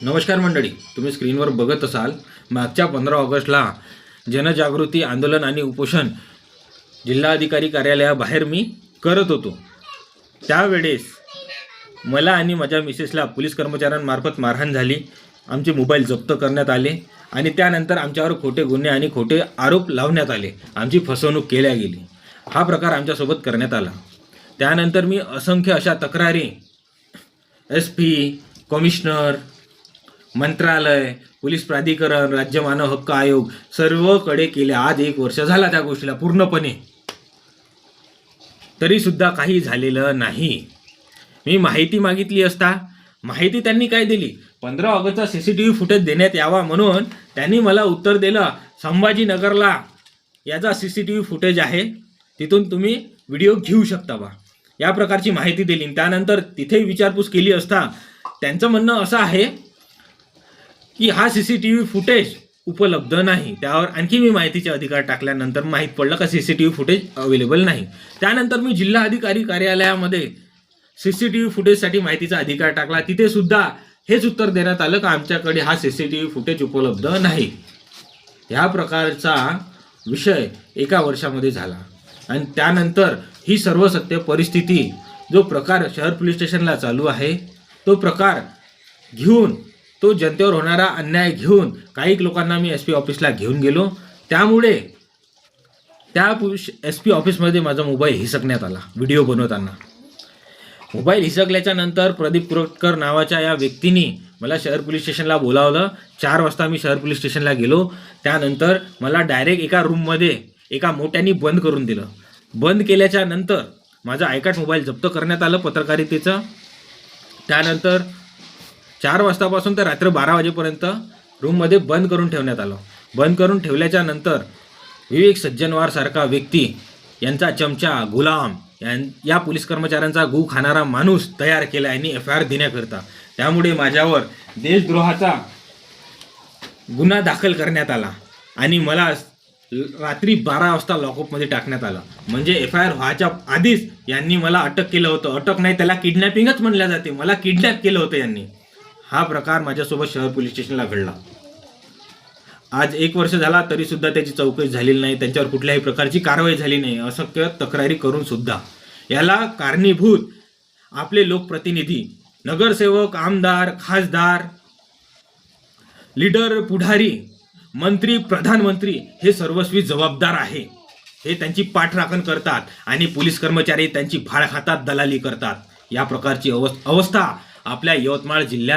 नमस्कार मंडळी, तुम्ही स्क्रीनवर बघत असाल मागच्या 15 ऑगस्टला जनजागृती आंदोलन आणि उपोषण जिल्हाधिकारी कार्यालयाबाहेर मी करत होतो। त्यावेळेस मला आणि माझ्या मिसेसला पोलीस कर्मचाऱ्यांमार्फत मारहाण झाली, आमचे मोबाईल जप्त करण्यात आले आणि त्यानंतर आमच्यावर खोटे गुन्हे आणि खोटे आरोप लावण्यात आले, आमची फसवणूक केल्या गेली। हा प्रकार आमच्यासोबत करण्यात आला। त्यानंतर मी असंख्य अशा तक्रारी SP, कमिशनर, मंत्रालय, पोलीस प्राधिकरण, राज्य मानव हक्क आयोग सर्वकडे केले। आज 1 वर्ष झाला त्या गोष्टीला पूर्णपणे, तरी सुद्धा काही झालेलं नाही। मी माहिती मागितली असता माहिती त्यांनी काय दिली, 15 ऑगस्टचा CCTV फुटेज देण्यात यावा म्हणून त्यांनी मला उत्तर दिलं, संभाजीनगरला याचा CCTV फुटेज आहे, तिथून तुम्ही व्हिडिओ घेऊ शकता बा, या प्रकारची माहिती दिली। त्यानंतर तिथे विचारपूस केली असता त्यांचं म्हणणं असं आहे की हा CCTV फुटेज उपलब्ध नाही। त्यावर आणखी मी माहितीचे अधिकार टाकल्यानंतर माहीत पडलं का CCTV फुटेज अवेलेबल नाही। त्यानंतर मी जिल्हाधिकारी कार्यालयामध्ये CCTV फुटेजसाठी माहितीचा अधिकार टाकला, तिथे सुद्धा हेच उत्तर देण्यात आलं का आमच्याकडे हा CCTV फुटेज उपलब्ध नाही। ह्या प्रकारचा विषय 1 वर्षामध्ये झाला आणि त्यानंतर ही सर्व सत्य परिस्थिती, जो प्रकार शहर पोलीस स्टेशनला चालू आहे, तो प्रकार घेऊन, तो जनतेवर होणारा अन्याय घेऊन काही लोकांना मी SP ऑफिसला घेऊन गेलो। त्यामुळे त्या SP ऑफिसमध्ये माझा मोबाईल हिसकण्यात आला। व्हिडिओ बनवताना मोबाईल हिसकल्याच्या नंतर प्रदीप कुरटकर नावाच्या या व्यक्तीने मला शहर पोलीस स्टेशनला बोलावलं। 4 वाजता मी शहर पोलीस स्टेशनला गेलो। त्यानंतर मला डायरेक्ट एका रूममध्ये एका मोठ्याने बंद करून दिलं। बंद केल्याच्या नंतर माझा आयकार्ड मोबाईल जप्त करण्यात आलं पत्रकारितेचं। त्यानंतर 4 वाजतापासून तर रात्र 12 वाजेपर्यंत रूममध्ये बंद करून ठेवण्यात आलं। बंद करून ठेवल्याच्या नंतर विवेक सज्जनवार सारखा व्यक्ती, यांचा चमचा, गुलाम, या पोलीस कर्मचाऱ्यांचा गू खाणारा माणूस तयार केला यांनी FIR देण्याकरता। त्यामुळे माझ्यावर देशद्रोहाचा गुन्हा दाखल करण्यात आला आणि मला रात्री 12 वाजता लॉकअपमध्ये टाकण्यात आलं। म्हणजे FIR व्हायच्या आधीच यांनी मला अटक केलं होतं। अटक नाही, त्याला किडनॅपिंगच म्हणल्या जाते। मला किडनॅप केलं होतं यांनी। हा प्रकार माझ्यासोबत शहर पोलीस स्टेशनला घडला। आज 1 वर्ष झाला तरी सुद्धा त्याची चौकशी झालेली नाही, त्यांच्यावर कुठल्याही प्रकारची कारवाई झाली नाही। असंख्य तक्रारी करून सुद्धा याला कारणीभूत आपले लोकप्रतिनिधी, नगरसेवक, आमदार, खासदार, लीडर, पुढारी, मंत्री, प्रधानमंत्री हे सर्वस्वी जबाबदार आहे। हे त्यांची पाठराखण करतात आणि पोलीस कर्मचारी त्यांची भाड खातात, दलाली करतात। या प्रकारची अवस्था आपल्या यवतमाळ जिल्ह्यात